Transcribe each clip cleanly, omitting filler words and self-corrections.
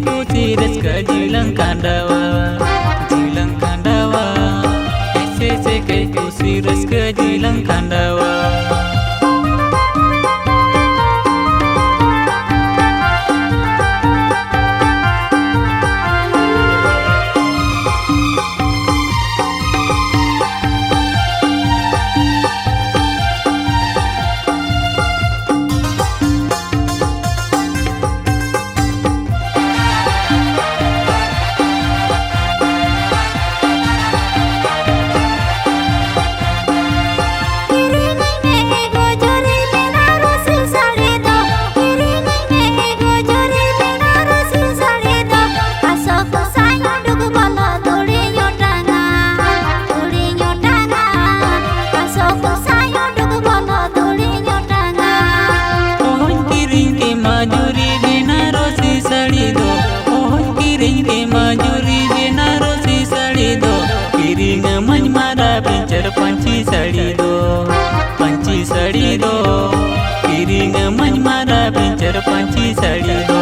kusi reska jilang kandawa ese kai kusi reska jilang kandawa. पंची सड़ी दो किरिंग मंज मारा पिंचर पंची सड़ी दो।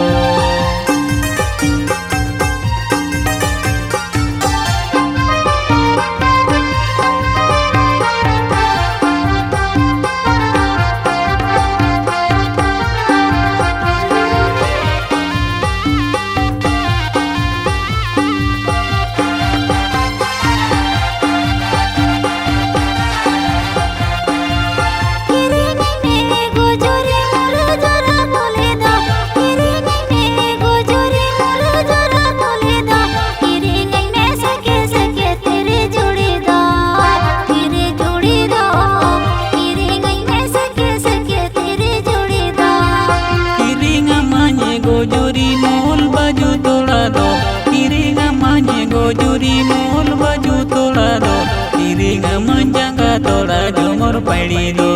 गोजूरी मोल बाजू तोड़ा दो किरिंग मंजंगा तोड़ा झुमर पड़ी दो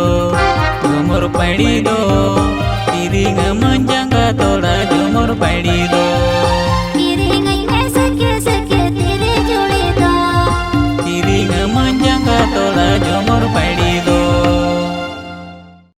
किरिंग मंजंगा तोड़ा झुमर पड़ी दो। किरिंग में सके तेरे जोड़ी दो किरिंग मंजंगा तोड़ा